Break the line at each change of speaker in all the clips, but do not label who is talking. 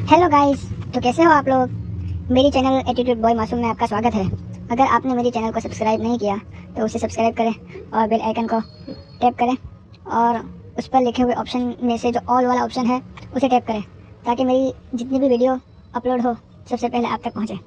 Hello guys. तो कैसे हो आप लोग। मेरी चैनल एटीट्यूड बॉय मासूम में आपका स्वागत है। अगर आपने मेरी चैनल को सब्सक्राइब नहीं किया तो उसे सब्सक्राइब करें और बेल आइकन को टैप करें और उस पर लिखे हुए ऑप्शन में से जो ऑल वाला ऑप्शन है उसे टैप करें ताकि मेरी जितनी भी वीडियो अपलोड हो सबसे पहले आप तक पहुँचे।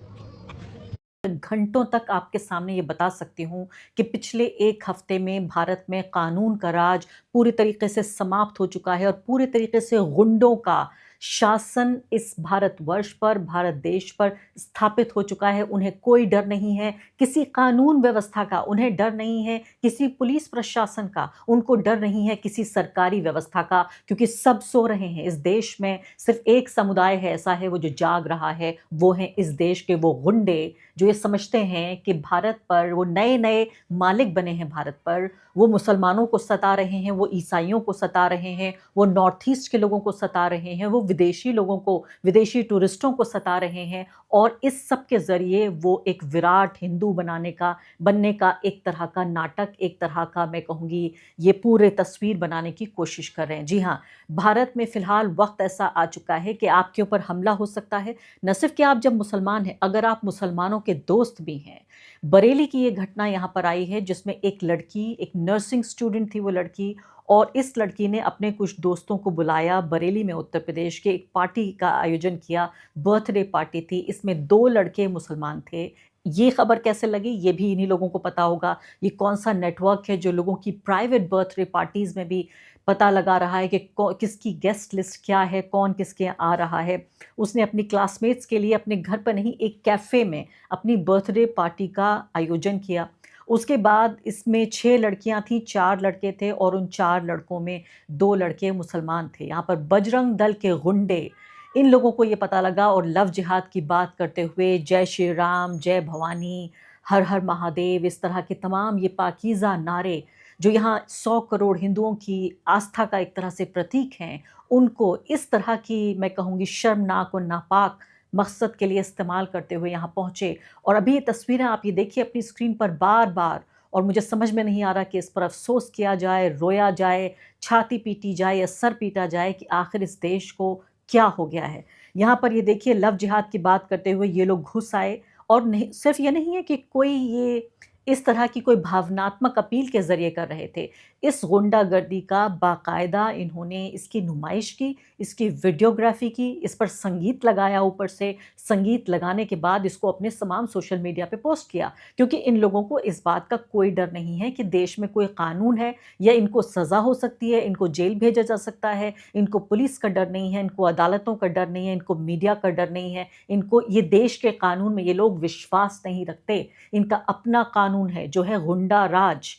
घंटों तक आपके सामने ये बता सकती हूँ कि पिछले एक हफ्ते में भारत में कानून का राज पूरी तरीके से समाप्त हो चुका है और पूरी तरीके से गुंडों का शासन इस भारतवर्ष पर, भारत देश पर स्थापित हो चुका है। उन्हें कोई डर नहीं है किसी कानून व्यवस्था का, उन्हें डर नहीं है किसी पुलिस प्रशासन का, उनको डर नहीं है किसी सरकारी व्यवस्था का, क्योंकि सब सो रहे हैं। इस देश में सिर्फ एक समुदाय है ऐसा है वो जो जाग रहा है, वो है इस देश के वो गुंडे जो ये समझते हैं कि भारत पर वो नए नए मालिक बने हैं। भारत पर वो मुसलमानों को सता रहे हैं, वो ईसाइयों को सता रहे हैं, वो नॉर्थ ईस्ट के लोगों को सता रहे हैं, वो विदेशी लोगों को, विदेशी टूरिस्टों को सता रहे हैं। और इस सब के ज़रिए वो एक विराट हिंदू बनने का एक तरह का नाटक, एक तरह का मैं कहूँगी ये पूरे तस्वीर बनाने की कोशिश कर रहे हैं। जी हाँ, भारत में फ़िलहाल वक्त ऐसा आ चुका है कि आपके ऊपर हमला हो सकता है। न सिर्फ कि आप जब मुसलमान हैं, अगर आप मुसलमानों के दोस्त भी हैं। बरेली की ये घटना यहाँ पर आई है जिसमें एक लड़की, एक नर्सिंग स्टूडेंट थी वो लड़की, और इस लड़की ने अपने कुछ दोस्तों को बुलाया बरेली में, उत्तर प्रदेश के एक पार्टी का आयोजन किया, बर्थडे पार्टी थी। इसमें 2 लड़के मुसलमान थे। ये खबर कैसे लगी ये भी इन्हीं लोगों को पता होगा। ये कौन-सा नेटवर्क है जो लोगों की प्राइवेट बर्थडे पार्टीज़ में भी पता लगा रहा है कि किसकी गेस्ट लिस्ट क्या है, कौन किसके यहाँ आ रहा है। उसने अपनी क्लासमेट्स के लिए अपने घर पर नहीं, एक कैफ़े में अपनी बर्थडे पार्टी का आयोजन किया। उसके बाद इसमें 6 लड़कियां थीं, 4 लड़के थे और उन 4 लड़कों में 2 लड़के मुसलमान थे। यहाँ पर बजरंग दल के गुंडे, इन लोगों को ये पता लगा और लव जिहाद की बात करते हुए जय श्री राम, जय भवानी, हर हर महादेव, इस तरह के तमाम ये पाकीज़ा नारे जो यहाँ 100 करोड़ हिंदुओं की आस्था का एक तरह से प्रतीक हैं, उनको इस तरह की मैं कहूँगी शर्मनाक और नापाक मकसद के लिए इस्तेमाल करते हुए यहाँ पहुँचे। और अभी ये तस्वीरें आप ये देखिए अपनी स्क्रीन पर बार-बार, और मुझे समझ में नहीं आ रहा कि इस पर अफ़सोस किया जाए, रोया जाए, छाती पीटी जाए या सर पीटा जाए कि आखिर इस देश को क्या हो गया है। यहाँ पर ये देखिए लव जिहाद की बात करते हुए ये लोग घुस आए, और नहीं सिर्फ ये नहीं है कि कोई ये इस तरह की कोई भावनात्मक अपील के ज़रिए कर रहे थे। इस गुंडागर्दी का बाकायदा इन्होंने इसकी नुमाइश की, इसकी वीडियोग्राफ़ी की, इस पर संगीत लगाया ऊपर से, संगीत लगाने के बाद इसको अपने तमाम सोशल मीडिया पे पोस्ट किया। क्योंकि इन लोगों को इस बात का कोई डर नहीं है कि देश में कोई कानून है या इनको सज़ा हो सकती है, इनको जेल भेजा जा सकता है, इनको पुलिस का डर नहीं है, इनको अदालतों का डर नहीं है, इनको मीडिया का डर नहीं है, इनको ये देश के कानून में ये लोग विश्वास नहीं रखते। इनका अपना कानून है जो है गुंडा राज।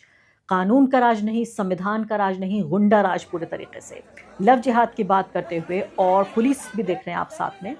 कानून का राज नहीं, संविधान का राज नहीं, गुंडा राज पूरे तरीके से। लव जिहाद की बात करते हुए, और पुलिस भी देख रहे हैं आप साथ में,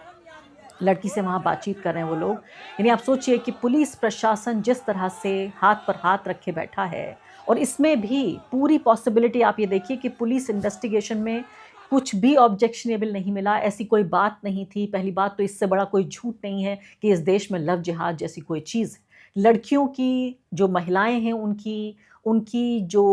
लड़की से वहाँ बातचीत कर रहे हैं वो लोग। यानी आप सोचिए कि पुलिस प्रशासन जिस तरह से हाथ पर हाथ रखे बैठा है, और इसमें भी पूरी पॉसिबिलिटी आप ये देखिए कि पुलिस इन्वेस्टिगेशन में कुछ भी ऑब्जेक्शनेबल नहीं मिला, ऐसी कोई बात नहीं थी। पहली बात तो इससे बड़ा कोई झूठ नहीं है कि इस देश में लव जिहाद जैसी कोई चीज़ है। लड़कियों की जो महिलाएँ हैं उनकी उनकी जो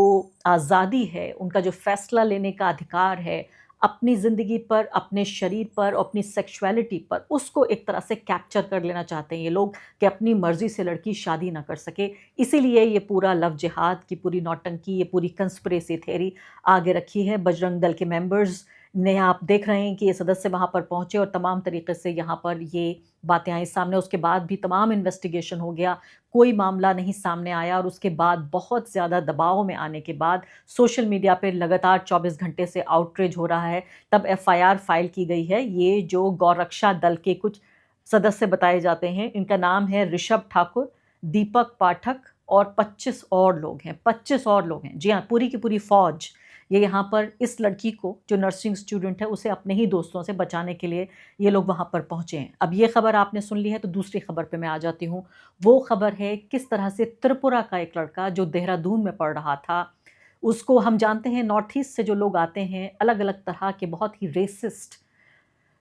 आज़ादी है, उनका जो फ़ैसला लेने का अधिकार है, अपनी ज़िंदगी पर, अपने शरीर पर, अपनी सेक्सुअलिटी पर, उसको एक तरह से कैप्चर कर लेना चाहते हैं ये लोग कि अपनी मर्ज़ी से लड़की शादी ना कर सके। इसीलिए ये पूरा लव जिहाद की पूरी नौटंकी, ये पूरी कंस्पिरेसी थियरी आगे रखी है। बजरंग दल के मेंबर्स ने, आप देख रहे हैं कि ये सदस्य वहाँ पर पहुँचे और तमाम तरीके से यहाँ पर ये बातें आई सामने। उसके बाद भी तमाम इन्वेस्टिगेशन हो गया, कोई मामला नहीं सामने आया, और उसके बाद बहुत ज़्यादा दबाव में आने के बाद सोशल मीडिया पे लगातार 24 घंटे से आउटरीच हो रहा है, तब एफआईआर फाइल की गई है। ये जो गौरक्षा दल के कुछ सदस्य बताए जाते हैं, इनका नाम है ऋषभ ठाकुर, दीपक पाठक और 25 और लोग हैं। 25 और लोग हैं, जी हाँ, पूरी की पूरी फौज। ये यहाँ पर इस लड़की को, जो नर्सिंग स्टूडेंट है, उसे अपने ही दोस्तों से बचाने के लिए ये लोग वहाँ पर पहुँचे हैं। अब ये खबर आपने सुन ली है तो दूसरी खबर पे मैं आ जाती हूँ। वो खबर है किस तरह से त्रिपुरा का एक लड़का जो देहरादून में पढ़ रहा था, उसको हम जानते हैं नॉर्थ ईस्ट से जो लोग आते हैं, अलग-अलग तरह के बहुत ही रेसिस्ट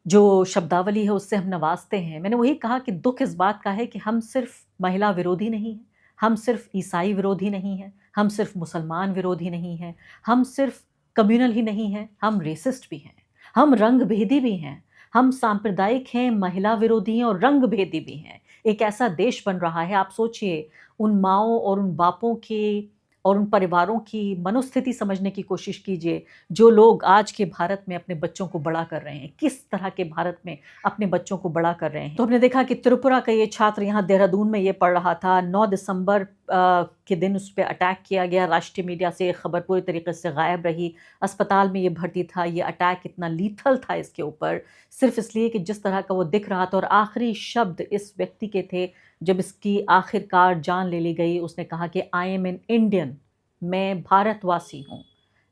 जो शब्दावली है उससे हम नवाजते हैं। मैंने वही कहा कि दुःख इस बात का है कि हम सिर्फ़ महिला विरोधी नहीं हैं, हम सिर्फ़ ईसाई विरोधी नहीं हैं, हम सिर्फ़ मुसलमान विरोधी नहीं हैं, हम सिर्फ़ कम्युनल ही नहीं हैं, हम रेसिस्ट भी हैं, हम रंग-भेदी भी हैं, हम सांप्रदायिक हैं, महिला विरोधी हैं और रंग भेदी भी हैं। एक ऐसा देश बन रहा है, आप सोचिए उन माँओं और उन बापों की और उन परिवारों की मनोस्थिति समझने की कोशिश कीजिए, जो लोग आज के भारत में अपने बच्चों को बड़ा कर रहे हैं। किस तरह के भारत में अपने बच्चों को बड़ा कर रहे हैं। तो हमने देखा कि त्रिपुरा का ये छात्र यहाँ देहरादून में ये पढ़ रहा था। 9 दिसंबर के दिन उस पे अटैक किया गया। राष्ट्रीय मीडिया से ये खबर पूरी तरीके से गायब रही। अस्पताल में ये भर्ती था। ये अटैक इतना लीथल था इसके ऊपर, सिर्फ़ इसलिए कि जिस तरह का वो दिख रहा था और आखिरी शब्द इस व्यक्ति के थे, जब इसकी आखिरकार जान ले ली गई, उसने कहा कि आई एम एन इंडियन, मैं भारतवासी हूँ,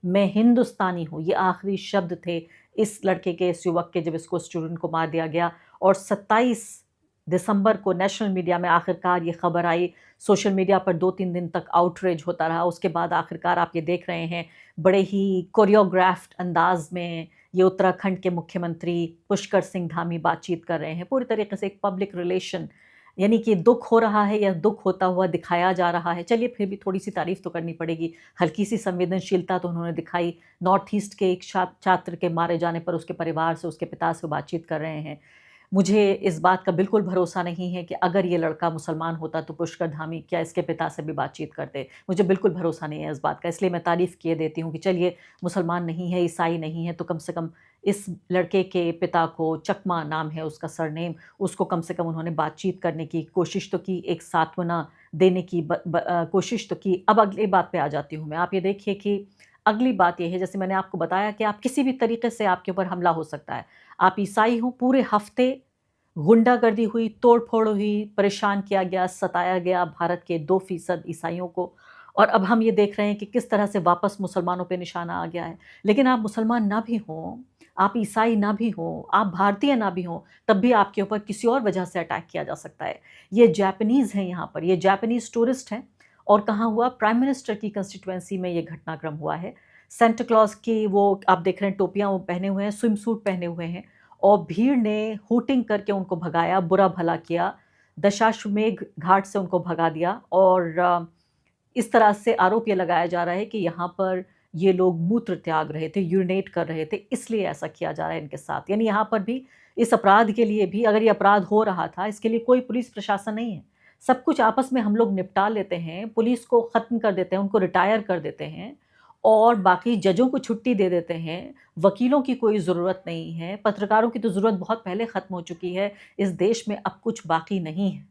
मैं हिंदुस्तानी हूँ। ये आखिरी शब्द थे इस लड़के के, इस युवक के, जब इसको स्टूडेंट को मार दिया गया। और 27 दिसंबर को नेशनल मीडिया में आखिरकार ये खबर आई। सोशल मीडिया पर 2-3 दिन तक आउटरेज होता रहा। उसके बाद आखिरकार आप ये देख रहे हैं, बड़े ही कोरियोग्राफ्ड अंदाज में ये उत्तराखंड के मुख्यमंत्री पुष्कर सिंह धामी बातचीत कर रहे हैं। पूरी तरीके से एक पब्लिक रिलेशन, यानी कि दुख हो रहा है या दुख होता हुआ दिखाया जा रहा है। चलिए फिर भी थोड़ी-सी तारीफ़ तो करनी पड़ेगी। हल्की-सी संवेदनशीलता तो उन्होंने दिखाई। नॉर्थ ईस्ट के एक छात्र के मारे जाने पर उसके परिवार से, उसके पिता से बातचीत कर रहे हैं। मुझे इस बात का बिल्कुल भरोसा नहीं है कि अगर ये लड़का मुसलमान होता तो पुष्कर धामी क्या इसके पिता से भी बातचीत करते। मुझे बिल्कुल भरोसा नहीं है इस बात का, इसलिए मैं तारीफ़ किए देती हूँ कि चलिए मुसलमान नहीं है, ईसाई नहीं है, तो कम से कम इस लड़के के पिता को, चकमा नाम है उसका सरनेम, उसको कम से कम उन्होंने बातचीत करने की कोशिश तो की, एक सांत्वना देने की कोशिश तो की। अब अगली बात पे आ जाती हूँ मैं। आप ये देखिए कि अगली बात ये है, जैसे मैंने आपको बताया कि आप किसी भी तरीके से आपके ऊपर हमला हो सकता है। आप ईसाई हो, पूरे हफ्ते गुंडागर्दी हुई, तोड़-फोड़ हुई, परेशान किया गया, सताया गया भारत के 2% ईसाइयों को, और अब हम ये देख रहे हैं कि किस तरह से वापस मुसलमानों पे निशाना आ गया है। लेकिन आप मुसलमान ना भी हों, आप ईसाई ना भी हों, आप भारतीय ना भी हों, तब भी आपके ऊपर किसी और वजह से अटैक किया जा सकता है। ये जापानीज़ हैं यहाँ पर, ये जापानीज़ टूरिस्ट हैं, और कहाँ हुआ? प्राइम मिनिस्टर की कंस्टिट्यूएंसी में ये घटनाक्रम हुआ है। सेंटा क्लॉज़ की वो आप देख रहे हैं टोपियाँ वो पहने हुए हैं, स्विम सूट पहने हुए हैं, और भीड़ ने हूटिंग करके उनको भगाया, बुरा भला किया, दशाश्वमेध घाट से उनको भगा दिया। और इस तरह से आरोप ये लगाया जा रहा है कि यहाँ पर ये लोग मूत्र त्याग रहे थे, यूरिनेट कर रहे थे, इसलिए ऐसा किया जा रहा है इनके साथ। यानी यहाँ पर भी इस अपराध के लिए भी, अगर ये अपराध हो रहा था, इसके लिए कोई पुलिस प्रशासन नहीं है। सब कुछ आपस में हम लोग निपटा लेते हैं, पुलिस को ख़त्म कर देते हैं, उनको रिटायर कर देते हैं, और बाकी जजों को छुट्टी दे देते हैं। वकीलों की कोई ज़रूरत नहीं है, पत्रकारों की तो ज़रूरत बहुत पहले ख़त्म हो चुकी है। इस देश में अब कुछ बाकी नहीं है।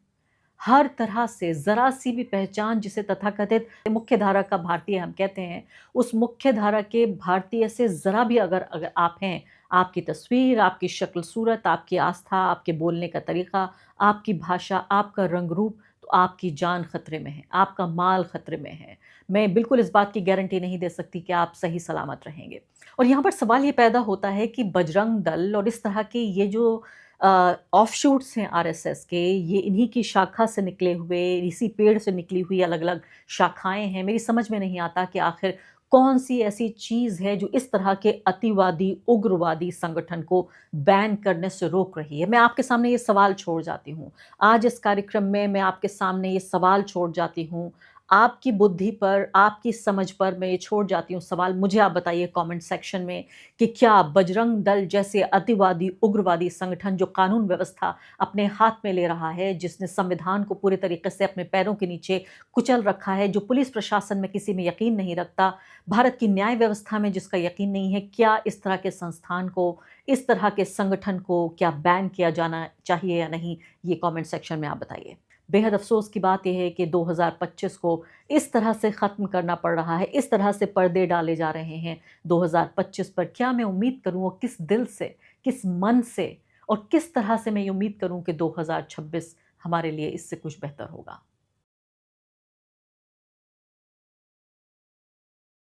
हर तरह से ज़रा-सी भी पहचान, जिसे तथाकथित मुख्य धारा का भारतीय हम कहते हैं, उस मुख्य धारा के भारतीय से ज़रा भी अगर आप हैं, आपकी तस्वीर, आपकी शक्ल-सूरत, आपकी आस्था, आपके बोलने का तरीक़ा, आपकी भाषा, आपका रंग-रूप, तो आपकी जान ख़तरे में है, आपका माल ख़तरे में है। मैं बिल्कुल इस बात की गारंटी नहीं दे सकती कि आप सही सलामत रहेंगे। और यहाँ पर सवाल ये पैदा होता है कि बजरंग दल और इस तरह के ये जो ऑफशूट्स हैं आरएसएस के, ये इन्हीं की शाखा से निकले हुए, इसी पेड़ से निकली हुई अलग-अलग शाखाएँ हैं। मेरी समझ में नहीं आता कि आखिर कौन-सी ऐसी चीज़ है जो इस तरह के अतिवादी, उग्रवादी संगठन को बैन करने से रोक रही है। मैं आपके सामने ये सवाल छोड़ जाती हूँ। आज इस कार्यक्रम में मैं आपके सामने ये सवाल छोड़ जाती हूँ। आपकी बुद्धि पर, आपकी समझ पर मैं ये छोड़ जाती हूँ सवाल। मुझे आप बताइए कमेंट सेक्शन में कि क्या बजरंग दल जैसे अतिवादी, उग्रवादी संगठन जो कानून व्यवस्था अपने हाथ में ले रहा है, जिसने संविधान को पूरे तरीके से अपने पैरों के नीचे कुचल रखा है, जो पुलिस प्रशासन में किसी में यकीन नहीं रखता, भारत की न्याय व्यवस्था में जिसका यकीन नहीं है, क्या इस तरह के संस्थान को, इस तरह के संगठन को क्या बैन किया जाना चाहिए या नहीं? ये कमेंट सेक्शन में आप बताइए। बेहद अफ़सोस की बात यह है कि 2025 को इस तरह से ख़त्म करना पड़ रहा है, इस तरह से पर्दे डाले जा रहे हैं 2025 पर। क्या मैं उम्मीद करूँ, और किस दिल से, किस मन से, और किस तरह से मैं ये उम्मीद करूँ कि 2026 हमारे लिए इससे कुछ बेहतर होगा।